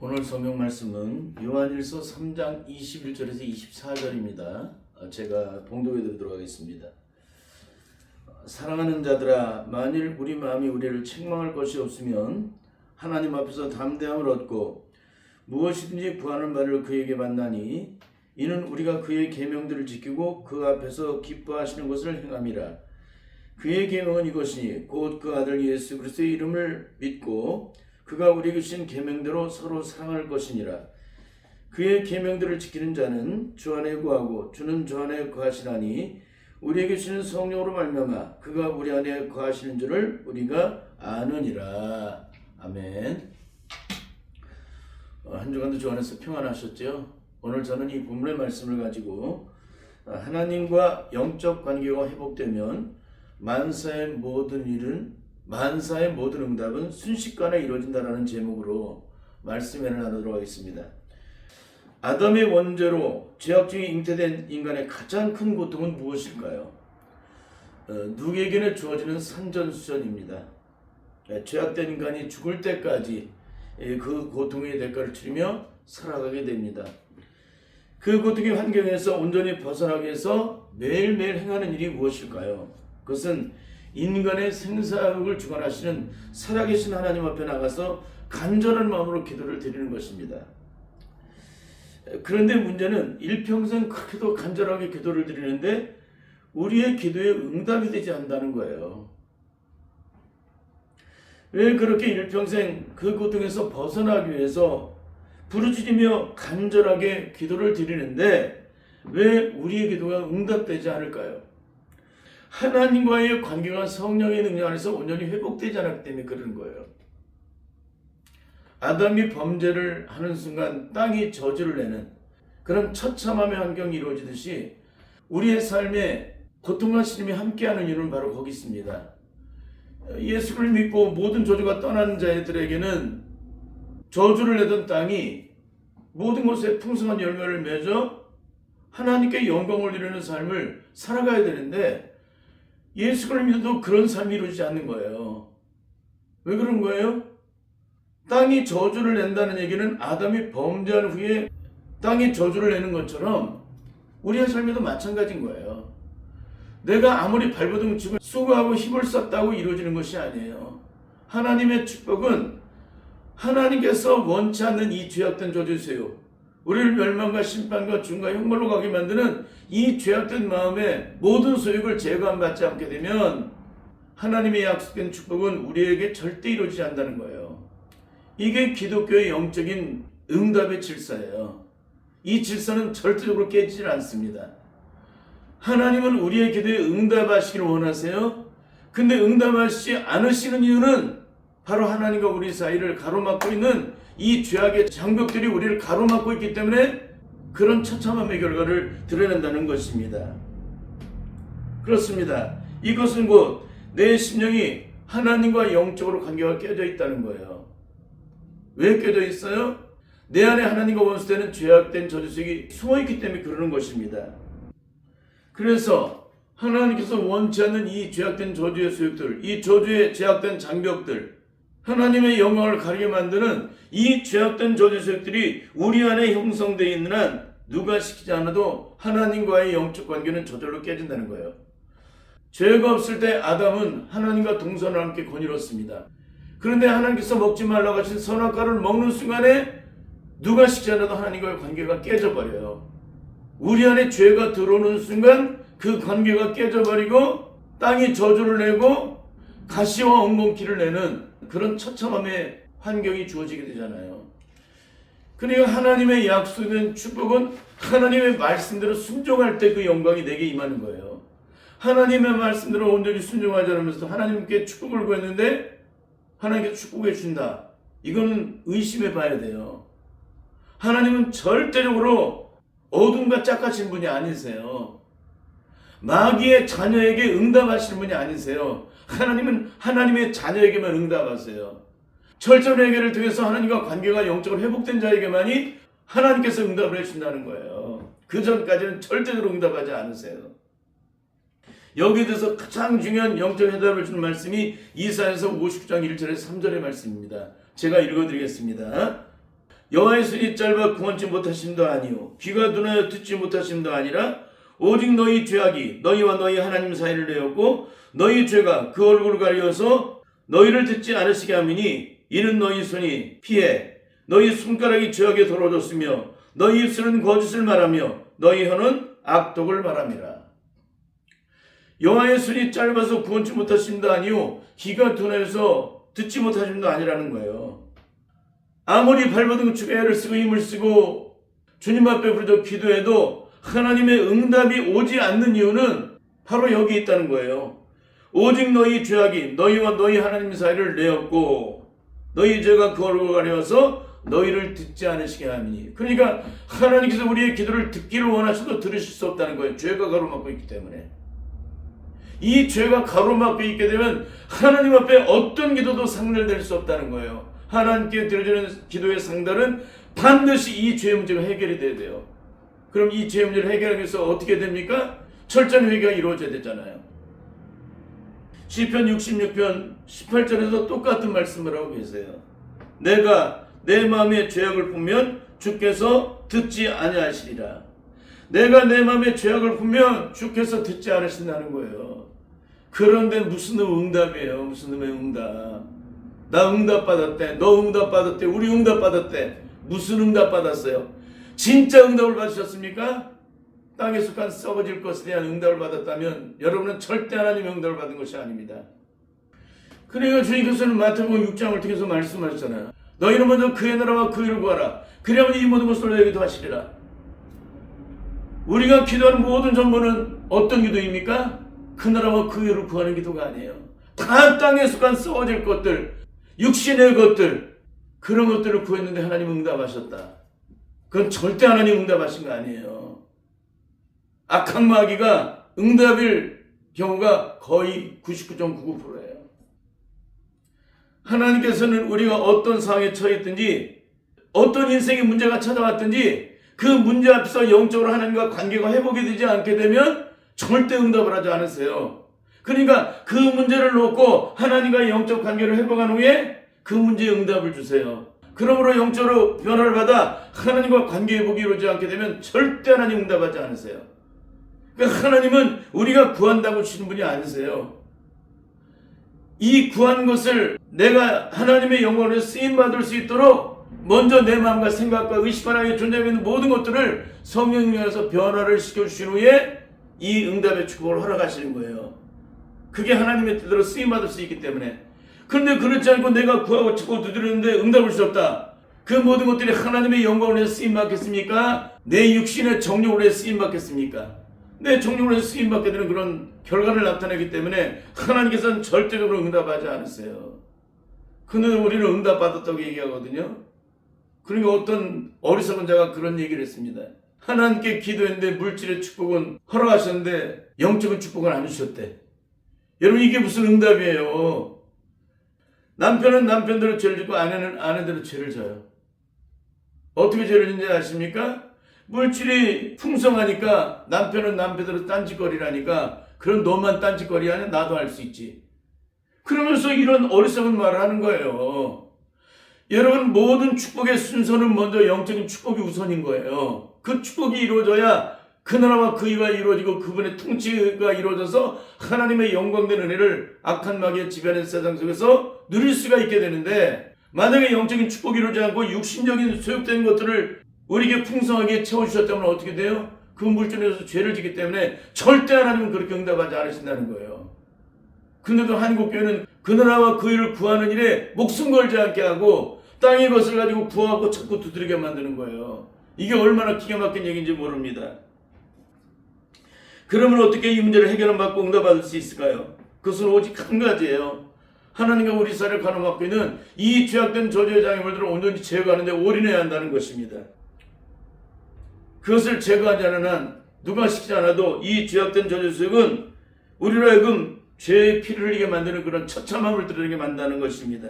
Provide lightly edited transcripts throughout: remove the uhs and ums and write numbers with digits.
오늘 성경 말씀은 요한일서 3장 21절에서 24절입니다. 제가 봉독해 드리도록 하겠습니다. 사랑하는 자들아, 만일 우리 마음이 우리를 책망할 것이 없으면 하나님 앞에서 담대함을 얻고 무엇이든지 구하는 바를 그에게 받나니 이는 우리가 그의 계명들을 지키고 그 앞에서 기뻐하시는 것을 행함이라. 그의 계명은 이것이니 곧 그 아들 예수 그리스도의 이름을 믿고 그가 우리에게 주신 계명대로 서로 사랑할 것이니라. 그의 계명들을 지키는 자는 주 안에 거하고 주는 주 안에 거하시나니 우리에게 주신 성령으로 말미암아 그가 우리 안에 거하시는 줄을 우리가 아느니라. 아멘. 한 주간도 주 안에서 평안하셨죠? 오늘 저는 이 본문의 말씀을 가지고 하나님과 영적 관계가 회복되면 만사의 모든 응답은 순식간에 이루어진다라는 제목으로 말씀을 나누도록 하겠습니다. 아담의 원죄로 죄악 중에 잉태된 인간의 가장 큰 고통은 무엇일까요? 누구에게는 주어지는 산전수전입니다. 죄악된 인간이 죽을 때까지 그 고통의 대가를 치르며 살아가게 됩니다. 그 고통의 환경에서 온전히 벗어나기 위해서 매일매일 행하는 일이 무엇일까요? 그것은 인간의 생사력을 주관하시는 살아계신 하나님 앞에 나가서 간절한 마음으로 기도를 드리는 것입니다. 그런데 문제는 일평생 그렇게도 간절하게 기도를 드리는데 우리의 기도에 응답이 되지 않는다는 거예요. 왜 그렇게 일평생 그 고통에서 벗어나기 위해서 부르짖으며 간절하게 기도를 드리는데 왜 우리의 기도가 응답되지 않을까요? 하나님과의 관계가 성령의 능력 안에서 온전히 회복되지 않았기 때문에 그런 거예요. 아담이 범죄를 하는 순간 땅이 저주를 내는 그런 처참함의 환경이 이루어지듯이 우리의 삶에 고통과 시름이 함께하는 이유는 바로 거기 있습니다. 예수를 믿고 모든 저주가 떠나는 자들에게는 저주를 내던 땅이 모든 곳에 풍성한 열매를 맺어 하나님께 영광을 이루는 삶을 살아가야 되는데 예수를 믿어도 그런 삶이 이루어지지 않는 거예요. 왜 그런 거예요? 땅이 저주를 낸다는 얘기는 아담이 범죄한 후에 땅이 저주를 내는 것처럼 우리의 삶에도 마찬가지인 거예요. 내가 아무리 발버둥 치고 수고하고 힘을 썼다고 이루어지는 것이 아니에요. 하나님의 축복은 하나님께서 원치 않는 이 죄악된 저주세요. 우리를 멸망과 심판과 죽음과 형벌로 가게 만드는 이 죄악된 마음의 모든 소욕을 제거받지 않게 되면 하나님의 약속된 축복은 우리에게 절대 이루어지지 않는다는 거예요. 이게 기독교의 영적인 응답의 질서예요. 이 질서는 절대적으로 깨지질 않습니다. 하나님은 우리의 기도에 응답하시기를 원하세요. 근데 응답하시지 않으시는 이유는 바로 하나님과 우리 사이를 가로막고 있는 이 죄악의 장벽들이 우리를 가로막고 있기 때문에 그런 처참함의 결과를 드러낸다는 것입니다. 그렇습니다. 이것은 곧 내 심령이 하나님과 영적으로 관계가 깨져 있다는 거예요. 왜 깨져 있어요? 내 안에 하나님과 원수되는 죄악된 저주색이 숨어있기 때문에 그러는 것입니다. 그래서 하나님께서 원치 않는 이 죄악된 저주의 소욕들, 이 저주의 죄악된 장벽들, 하나님의 영광을 가리게 만드는 이 죄악된 저주 소욕들이 우리 안에 형성되어 있는 한 누가 시키지 않아도 하나님과의 영적 관계는 저절로 깨진다는 거예요. 죄가 없을 때 아담은 하나님과 동선을 함께 거닐었습니다. 그런데 하나님께서 먹지 말라고 하신 선악과를 먹는 순간에 누가 시키지 않아도 하나님과의 관계가 깨져버려요. 우리 안에 죄가 들어오는 순간 그 관계가 깨져버리고 땅이 저주를 내고 가시와 엉겅퀴를 내는 그런 처참함의 환경이 주어지게 되잖아요. 그러니까 하나님의 약속된 축복은 하나님의 말씀대로 순종할 때 그 영광이 내게 임하는 거예요. 하나님의 말씀대로 온전히 순종하지 않으면서 하나님께 축복을 구했는데 하나님께서 축복해 준다. 이거는 의심해 봐야 돼요. 하나님은 절대적으로 어둠과 짝같은 분이 아니세요. 마귀의 자녀에게 응답하시는 분이 아니세요. 하나님은 하나님의 자녀에게만 응답하세요. 철저한 회개를 통해서 하나님과 관계가 영적으로 회복된 자에게만이 하나님께서 응답을 해준다는 거예요. 그 전까지는 절대적으로 응답하지 않으세요. 여기에 대해서 가장 중요한 영적 해답을 주는 말씀이 이사야서 59장 1절에서 3절의 말씀입니다. 제가 읽어드리겠습니다. 여호와의 손이 짧아 구원치 못하심도 아니요 귀가 둔하여 듣지 못하심도 아니라 오직 너희 죄악이 너희와 너희 하나님 사이를 내었고 너희 죄가 그 얼굴을 가려서 너희를 듣지 않으시게 함이니 이는 너희 손이 피해 너희 손가락이 죄악에 더러워졌으며 너희 입술은 거짓을 말하며 너희 혀는 악독을 말함이라. 여호와의 손이 짧아서 구원치 못하심도 아니요 귀가 둔하여서 듣지 못하심도 아니라는 거예요. 아무리 발버둥 치고 애를 쓰고 힘을 쓰고 주님 앞에 부르짖어 기도해도 하나님의 응답이 오지 않는 이유는 바로 여기 있다는 거예요. 오직 너희 죄악이 너희와 너희 하나님 사이를 내었고 너희 죄가 그 얼굴을 가려서 너희를 듣지 않으시게 하니. 그러니까 하나님께서 우리의 기도를 듣기를 원하셔도 들으실 수 없다는 거예요. 죄가 가로막고 있기 때문에. 이 죄가 가로막고 있게 되면 하나님 앞에 어떤 기도도 상달될 수 없다는 거예요. 하나님께 드려지는 기도의 상달은 반드시 이 죄 문제가 해결이 돼야 돼요. 그럼 이 죄 문제를 해결하기 위해서 어떻게 됩니까? 철저한 회개가 이루어져야 되잖아요. 시편 66편 18절에서 똑같은 말씀을 하고 계세요. 내가 내 마음의 죄악을 보면 주께서 듣지 아니하시리라. 내가 내 마음의 죄악을 보면 주께서 듣지 않으신다는 거예요. 그런데 무슨 응답이에요? 무슨 응답? 나 응답 받았대. 너 응답 받았대. 우리 응답 받았대. 무슨 응답 받았어요? 진짜 응답을 받으셨습니까? 땅에 속한 썩어질 것에 대한 응답을 받았다면 여러분은 절대 하나님의 응답을 받은 것이 아닙니다. 그러니까 주님께서는 마태복음 6장을 통해서 말씀하셨잖아요. 너희는 먼저 그의 나라와 그 일을 구하라. 그래야만 이 모든 것을 너희에게 하시리라. 우리가 기도하는 모든 전부는 어떤 기도입니까? 그 나라와 그 일을 구하는 기도가 아니에요. 다 땅에 속한 썩어질 것들, 육신의 것들, 그런 것들을 구했는데 하나님 응답하셨다. 그건 절대 하나님 응답하신 거 아니에요. 악한 마귀가 응답일 경우가 거의 99.99%예요. 하나님께서는 우리가 어떤 상황에 처했든지 어떤 인생의 문제가 찾아왔든지 그 문제 앞에서 영적으로 하나님과 관계가 회복이 되지 않게 되면 절대 응답을 하지 않으세요. 그러니까 그 문제를 놓고 하나님과의 영적 관계를 회복한 후에 그 문제에 응답을 주세요. 그러므로 영적으로 변화를 받아 하나님과 관계 회복이 이루어지지 않게 되면 절대 하나님 응답하지 않으세요. 그러니까 하나님은 우리가 구한다고 주시는 분이 아니세요. 이 구한 것을 내가 하나님의 영광을 쓰임받을 수 있도록 먼저 내 마음과 생각과 의식 하나에 존재하고 있는 모든 것들을 성령에 의해서 변화를 시켜주신 후에 이 응답의 축복을 허락하시는 거예요. 그게 하나님의 뜻대로 쓰임받을 수 있기 때문에. 그런데 그렇지 않고 내가 구하고 찾고 두드리는데 응답을 주셨다. 그 모든 것들이 하나님의 영광을 위해 쓰임받겠습니까? 내 육신의 정욕을 위해 쓰임받겠습니까? 내 정욕을 위해 쓰임받게 되는 그런 결과를 나타내기 때문에 하나님께서는 절대적으로 응답하지 않으세요. 근데 우리는 응답받았다고 얘기하거든요. 그러니까 어떤 어리석은 자가 그런 얘기를 했습니다. 하나님께 기도했는데 물질의 축복은 허락하셨는데 영적인 축복은 안 주셨대. 여러분 이게 무슨 응답이에요? 남편은 남편대로 죄를 짓고 아내는 아내대로 죄를 져요. 어떻게 죄를 짓는지 아십니까? 물질이 풍성하니까 남편은 남편대로 딴짓거리라니까 그럼 너만 딴짓거리 하냐? 나도 할 수 있지. 그러면서 이런 어리석은 말을 하는 거예요. 여러분 모든 축복의 순서는 먼저 영적인 축복이 우선인 거예요. 그 축복이 이루어져야 그 나라와 그 의가 이루어지고 그분의 통치가 이루어져서 하나님의 영광된 은혜를 악한 마귀의 지배하는 세상 속에서 누릴 수가 있게 되는데 만약에 영적인 축복이 이루어지지 않고 육신적인 소욕된 것들을 우리에게 풍성하게 채워주셨다면 어떻게 돼요? 그 물질에서 죄를 짓기 때문에 절대 하나님은 그렇게 응답하지 않으신다는 거예요. 근데도 한국교회는 그 나라와 그 일을 구하는 일에 목숨 걸지 않게 하고 땅의 것을 가지고 구하고 자꾸 두드리게 만드는 거예요. 이게 얼마나 기가 막힌 얘기인지 모릅니다. 그러면 어떻게 이 문제를 해결받고 응답받을 수 있을까요? 그것은 오직 한 가지예요. 하나님과 우리 사회를 가로막고 있는 이 죄악된 저주의 장애물들을 온전히 제거하는데 올인해야 한다는 것입니다. 그것을 제거하지 않은 한 누가 시키지 않아도 이 죄악된 저주 수역은 우리로 하여금 죄의 피를 흘리게 만드는 그런 처참함을 드러내게 만드는 것입니다.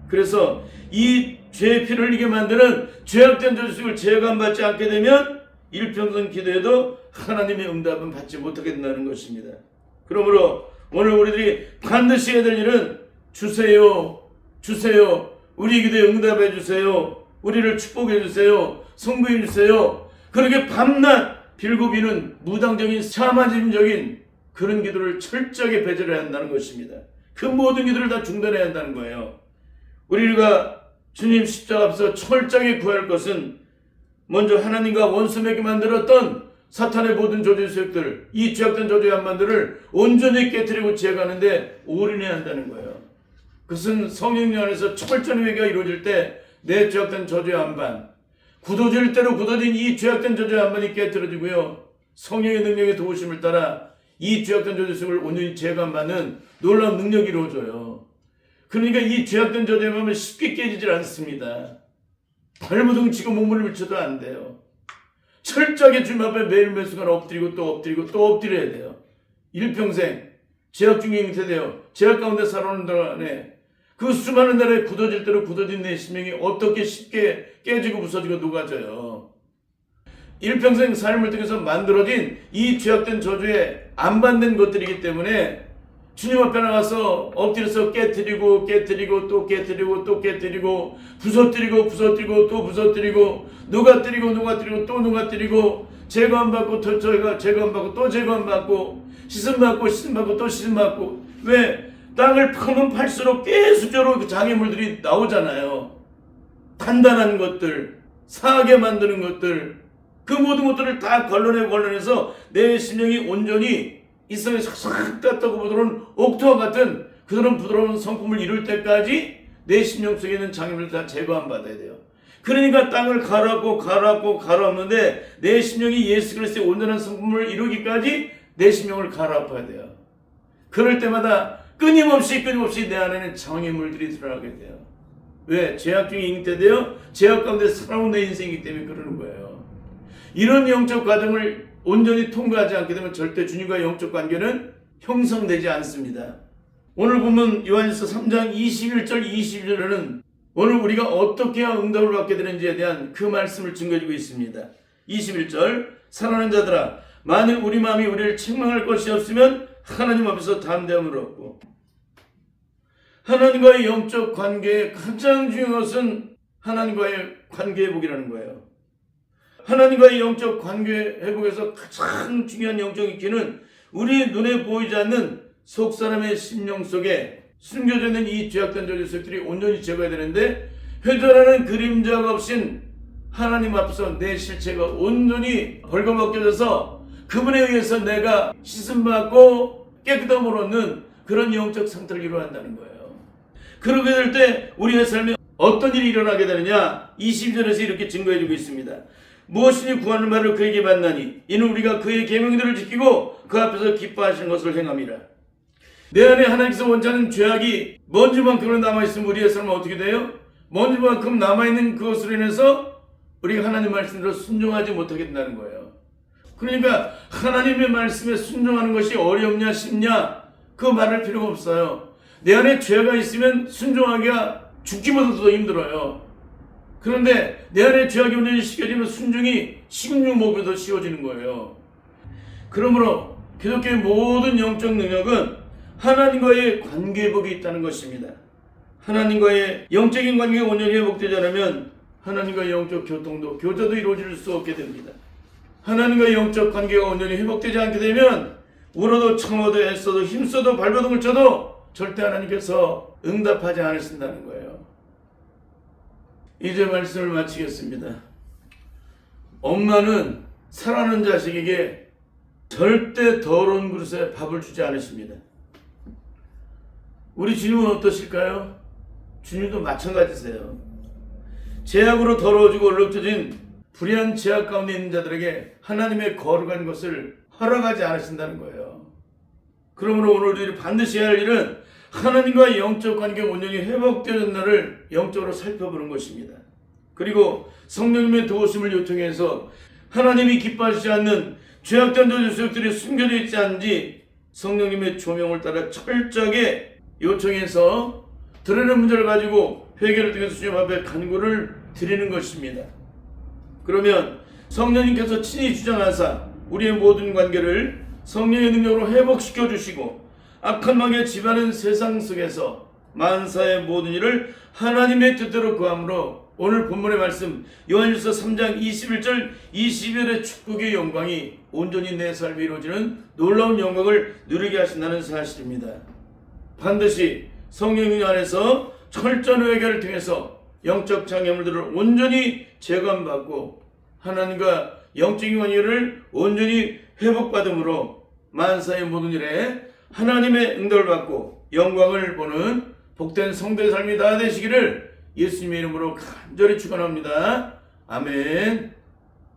그래서 이 죄의 피를 흘리게 만드는 죄악된 저주 수역을 제거받지 않게 되면 일평생 기도해도 하나님의 응답은 받지 못하게 된다는 것입니다. 그러므로 오늘 우리들이 반드시 해야 될 일은 주세요, 주세요, 우리 기도에 응답해 주세요, 우리를 축복해 주세요. 성부해 주세요. 그렇게 밤낮 빌고 비는 무당적인 샤머니즘적인 그런 기도를 철저하게 배제해야 한다는 것입니다. 그 모든 기도를 다 중단해야 한다는 거예요. 우리가 주님 십자가 앞에서 철저하게 구할 것은 먼저 하나님과 원수 맺게 만들었던 사탄의 모든 저주의 세력들, 이 죄악된 저주의 한반들을 온전히 깨뜨리고 제거하는데 올인해야 한다는 거예요. 그것은 성령 안에서 철저한 회개가 이루어질 때 내 죄악된 저주의 한반, 굳어질 대로 굳어진 이 죄악된 저주의 한반이 깨뜨려지고요. 성령의 능력의 도우심을 따라 이 죄악된 저주의 세력을 온전히 제거하는 놀라운 능력이 이루어져요. 그러니까 이 죄악된 저주의 한반은 쉽게 깨지질 않습니다. 발버둥 치고 몸을 밀쳐도 안 돼요. 철저하게 주님 앞에 매일 매순간 엎드리고 또 엎드리고 또 엎드려야 돼요. 일평생 죄악 중에 잉태되어 죄악 가운데 살아오는 동안에 그 수많은 날에 굳어질 대로 굳어진 내 심령이 어떻게 쉽게 깨지고 부서지고 녹아져요. 일평생 삶을 통해서 만들어진 이 죄악된 저주에 안 받는 것들이기 때문에 주님 앞에 나가서 엎드려서 깨뜨리고 또 깨뜨리고 또 깨뜨리고 부서뜨리고 또 부서뜨리고 녹아뜨리고 또 녹아뜨리고 제거 안 받고 또 제거 안 받고 또 제거 안 받고 씻음 받고 또 씻음 받고. 왜? 땅을 파면 팔수록 계속적으로 그 장애물들이 나오잖아요. 단단한 것들, 사하게 만드는 것들, 그 모든 것들을 다 걸러내서 내 심령이 온전히 이성에 싹싹 땄다고 부드러운 옥토와 같은 그런 부드러운 성품을 이룰 때까지 내 심령 속에 있는 장애물을 다 제거 안 받아야 돼요. 그러니까 땅을 갈아엎는데 내 심령이 예수 그리스도의 온전한 성품을 이루기까지 내 심령을 갈아엎어야 돼요. 그럴 때마다 끊임없이 내 안에는 장애물들이 드러나게 돼요. 왜? 죄악 중에 잉태되어 죄악 가운데 살아온 내 인생이기 때문에 그러는 거예요. 이런 영적 과정을 온전히 통과하지 않게 되면 절대 주님과의 영적 관계는 형성되지 않습니다. 오늘 보면 요한일서 3장 21절 22절에는 오늘 우리가 어떻게 해야 응답을 받게 되는지에 대한 그 말씀을 증거해주고 있습니다. 21절 사랑하는 자들아 만일 우리 마음이 우리를 책망할 것이 없으면 하나님 앞에서 담대함을 얻고 하나님과의 영적 관계의 가장 중요한 것은 하나님과의 관계 회복이라는 거예요. 하나님과의 영적 관계 회복에서 가장 중요한 영적 있기는 우리 눈에 보이지 않는 속사람의 심령 속에 숨겨져 있는 이 죄악된 저주들이 온전히 제거해야 되는데 회전하는 그림자가 없인 하나님 앞에서 내 실체가 온전히 벌거벗겨져서 그분에 의해서 내가 씻음받고 깨끗함을 얻는 그런 영적 상태를 이루어야 한다는 거예요. 그렇게 될 때 우리의 삶에 어떤 일이 일어나게 되느냐 20절에서 이렇게 증거해주고 있습니다. 무엇이니 구하는 말을 그에게 받나니 이는 우리가 그의 계명들을 지키고 그 앞에서 기뻐하시는 것을 행함이라. 내 안에 하나님께서 원하는 죄악이 먼지만큼은 남아있으면 우리의 삶은 어떻게 돼요? 먼지만큼 남아있는 그것으로 인해서 우리가 하나님 말씀대로 순종하지 못하게 된다는 거예요. 그러니까 하나님의 말씀에 순종하는 것이 어렵냐 쉽냐 그 말할 필요가 없어요. 내 안에 죄가 있으면 순종하기가 죽기보다도 더 힘들어요. 그런데 내 안에 죄악이 온전히 씻겨지면 순종이 식육목보다 쉬워지는 거예요. 그러므로 기독교의 모든 영적 능력은 하나님과의 관계 회복이 있다는 것입니다. 하나님과의 영적인 관계가 온전히 회복되지 않으면 하나님과의 영적 교제도 이루어질 수 없게 됩니다. 하나님과의 영적 관계가 온전히 회복되지 않게 되면 울어도 참아도 애써도 힘써도 발버둥을 쳐도 절대 하나님께서 응답하지 않으신다는 거예요. 이제 말씀을 마치겠습니다. 엄마는 사랑하는 자식에게 절대 더러운 그릇에 밥을 주지 않으십니다. 우리 주님은 어떠실까요? 주님도 마찬가지세요. 죄악으로 더러워지고 얼룩져진 불의한 죄악 가운데 있는 자들에게 하나님의 거룩한 것을 허락하지 않으신다는 거예요. 그러므로 오늘 우리들이 반드시 해야 할 일은 하나님과의 영적 관계가 온전히 회복되는 날을 영적으로 살펴보는 것입니다. 그리고 성령님의 도우심을 요청해서 하나님이 기뻐하시지 않는 죄악된 저주세력들이 숨겨져 있지 않은지 성령님의 조명을 따라 철저하게 요청해서 드러내는 문제를 가지고 회개를 통해서 주님 앞에 간구를 드리는 것입니다. 그러면 성령님께서 친히 주장하사 우리의 모든 관계를 성령의 능력으로 회복시켜 주시고 악한 마귀의 지배하는 세상 속에서 만사의 모든 일을 하나님의 뜻대로 구함으로 오늘 본문의 말씀 요한일서 3장 21절 22절의 축복의 영광이 온전히 내 삶에 이루어지는 놀라운 영광을 누리게 하신다는 사실입니다. 반드시 성령 안에서 철저한 회개를 통해서 영적 장애물들을 온전히 제거받고 하나님과 영적인 관계를 온전히 회복받음으로 만사의 모든 일에 하나님의 응답을 받고 영광을 보는 복된 성도의 삶이 다 되시기를 예수님의 이름으로 간절히 축원합니다. 아멘.